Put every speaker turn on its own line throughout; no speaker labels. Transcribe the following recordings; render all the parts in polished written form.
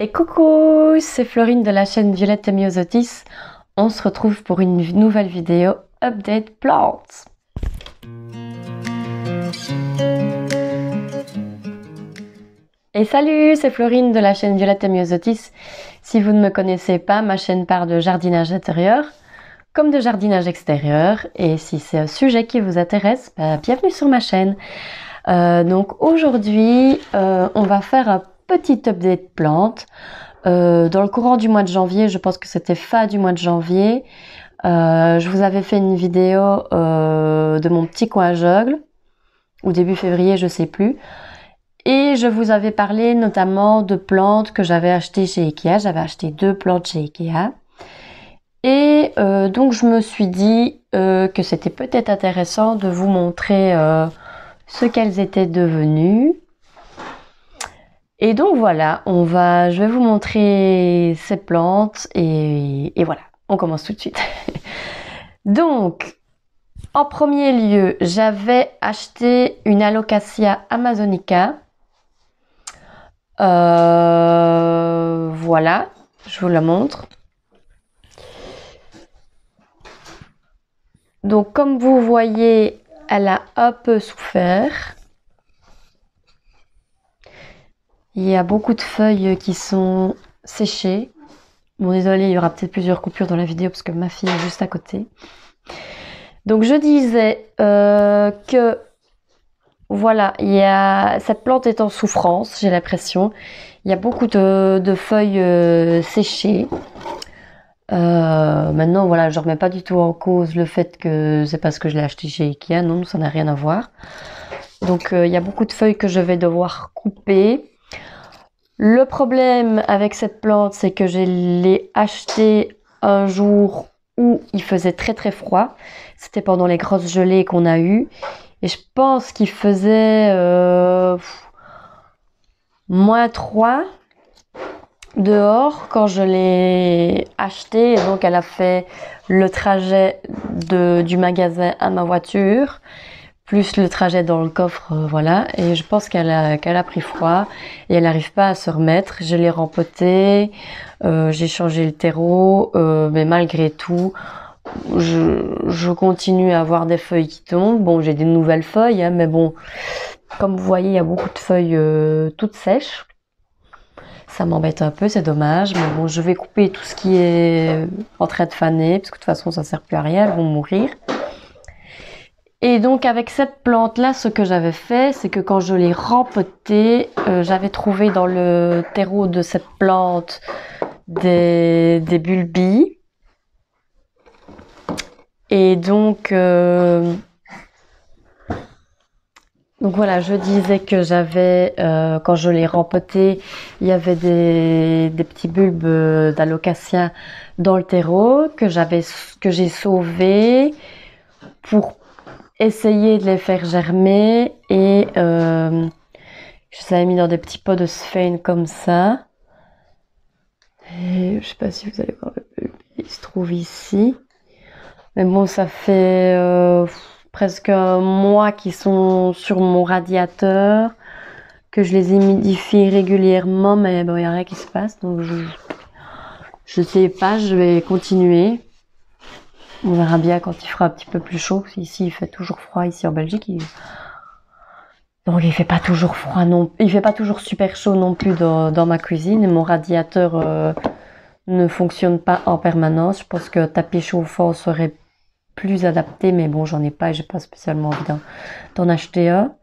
Et coucou, c'est Florine de la chaîne Violette Myosotis. On se retrouve pour une nouvelle vidéo Update Plants. Et salut, c'est Florine de la chaîne Violette Myosotis. Si vous ne me connaissez pas, ma chaîne parle de jardinage intérieur comme de jardinage extérieur. Et si c'est un sujet qui vous intéresse, bienvenue sur ma chaîne. Donc aujourd'hui, on va faire un petit update plante. Dans le courant du mois de janvier, je pense que c'était fin du mois de janvier, je vous avais fait une vidéo de mon petit coin jungle, ou début février, je sais plus. Et je vous avais parlé notamment de plantes que j'avais achetées chez Ikea. J'avais acheté 2 plantes chez Ikea. Et donc je me suis dit que c'était peut-être intéressant de vous montrer ce qu'elles étaient devenues. Et donc voilà, je vais vous montrer ces plantes et voilà, on commence tout de suite. Donc, en premier lieu, j'avais acheté une Alocasia amazonica. Voilà, je vous la montre. Donc, comme vous voyez, elle a un peu souffert. Il y a beaucoup de feuilles qui sont séchées. Bon, désolé, il y aura peut-être plusieurs coupures dans la vidéo parce que ma fille est juste à côté. Donc, je disais que voilà, cette plante est en souffrance, j'ai l'impression. Il y a beaucoup de feuilles séchées. Maintenant, voilà, je ne remets pas du tout en cause le fait que c'est parce que je l'ai acheté chez Ikea. Non, ça n'a rien à voir. Donc, il y a beaucoup de feuilles que je vais devoir couper. Le problème avec cette plante, c'est que je l'ai achetée un jour où il faisait très très froid. C'était pendant les grosses gelées qu'on a eues. Et je pense qu'il faisait -3 dehors quand je l'ai achetée. Et donc elle a fait le trajet du magasin à ma voiture, plus le trajet dans le coffre, voilà. Et je pense qu'elle a pris froid et elle n'arrive pas à se remettre. Je l'ai rempotée, j'ai changé le terreau, mais malgré tout, je continue à avoir des feuilles qui tombent. Bon, j'ai des nouvelles feuilles, hein, mais bon, comme vous voyez, il y a beaucoup de feuilles toutes sèches. Ça m'embête un peu, c'est dommage. Mais bon, je vais couper tout ce qui est en train de faner, parce que de toute façon, ça ne sert plus à rien, elles vont mourir. Et donc, avec cette plante-là, ce que j'avais fait, c'est que quand je l'ai rempotée, j'avais trouvé dans le terreau de cette plante des bulbilles. Et donc voilà, je disais que j'avais, quand je l'ai rempoté, il y avait des petits bulbes d'Alocasia dans le terreau que j'ai sauvés pour essayer de les faire germer. Et je les avais mis dans des petits pots de sphène comme ça. Et je sais pas si vous allez voir le bulbe, il se trouve ici. Mais bon, ça fait presque un mois qu'ils sont sur mon radiateur, que je les humidifie régulièrement, mais bon, il n'y a rien qui se passe. Donc je sais pas, je vais continuer. On verra bien quand il fera un petit peu plus chaud. Ici, il fait toujours froid, ici en Belgique. Donc il fait pas toujours froid non, il fait pas toujours super chaud non plus dans ma cuisine. Et mon radiateur ne fonctionne pas en permanence. Je pense que tapis chauffant serait plus adapté, mais bon, j'en ai pas et j'ai pas spécialement envie d'en acheter un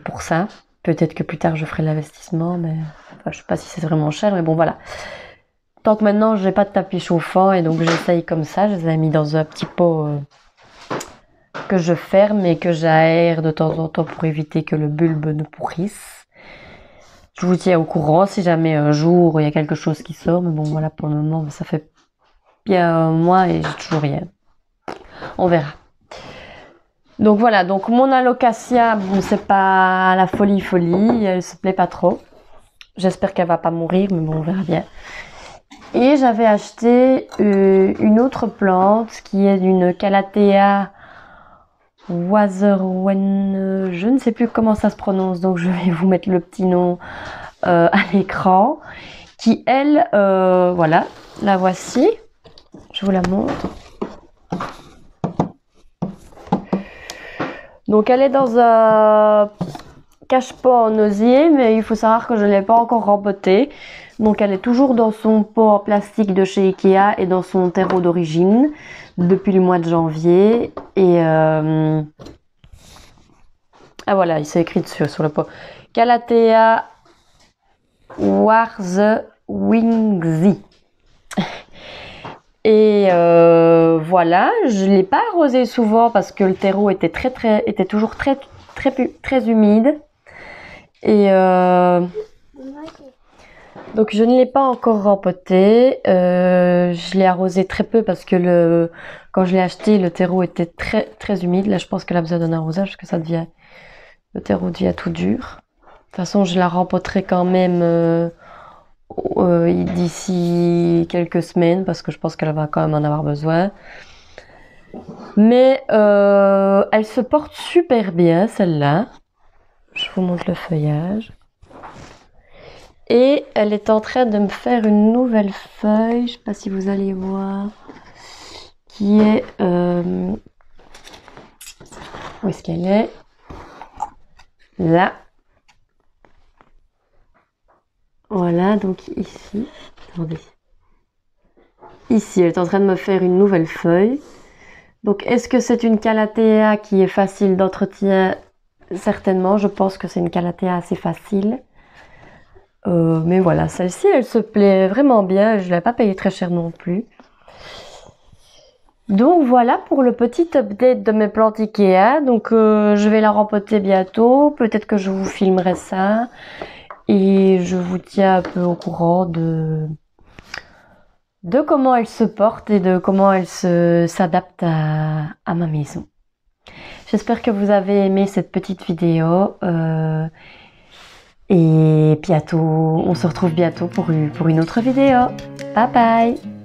pour ça. Peut-être que plus tard je ferai l'investissement, mais enfin, je sais pas si c'est vraiment cher, mais bon, voilà. Tant que maintenant j'ai pas de tapis chauffant, et donc j'essaye comme ça. Je les ai mis dans un petit pot que je ferme et que j'aère de temps en temps pour éviter que le bulbe ne pourrisse. Je vous tiens au courant si jamais un jour il y a quelque chose qui sort, mais bon, voilà, pour le moment ça fait bien un mois et j'ai toujours rien. On verra. Donc voilà, donc mon Alocasia, bon, c'est pas la folie, elle se plaît pas trop. J'espère qu'elle va pas mourir, mais bon, on verra bien. Et j'avais acheté une autre plante qui est d'une Calathea Waserwen, je ne sais plus comment ça se prononce, donc je vais vous mettre le petit nom à l'écran, qui elle, voilà, la voici, je vous la montre. Donc elle est dans un cache-pot en osier, mais il faut savoir que je ne l'ai pas encore rembotée. Donc elle est toujours dans son pot en plastique de chez Ikea et dans son terreau d'origine depuis le mois de janvier. Et ah voilà, il s'est écrit dessus sur le pot. Calathea Warzewingsii. Et voilà, je l'ai pas arrosé souvent parce que le terreau était toujours très humide. Et donc je ne l'ai pas encore rempoté. Je l'ai arrosé très peu parce que quand je l'ai acheté, le terreau était très humide. Là, je pense qu'elle a besoin d'un arrosage parce que le terreau devient tout dur. De toute façon, je la rempoterai quand même d'ici quelques semaines parce que je pense qu'elle va quand même en avoir besoin. Mais elle se porte super bien, celle-là. Je vous montre le feuillage. Et elle est en train de me faire une nouvelle feuille, je ne sais pas si vous allez voir, qui est... où est-ce qu'elle est? Là. Voilà, donc ici. Attendez. Ici, elle est en train de me faire une nouvelle feuille. Donc, est-ce que c'est une Calathea qui est facile d'entretien? Certainement, je pense que c'est une Calathea assez facile. Mais voilà, celle-ci, elle se plaît vraiment bien. Je ne l'ai pas payée très cher non plus. Donc voilà pour le petit update de mes plantes Ikea. Donc je vais la rempoter bientôt. Peut-être que je vous filmerai ça. Et je vous tiens un peu au courant de comment elle se porte et de comment elle s'adapte à ma maison. J'espère que vous avez aimé cette petite vidéo. Et bientôt, on se retrouve bientôt pour une autre vidéo. Bye bye!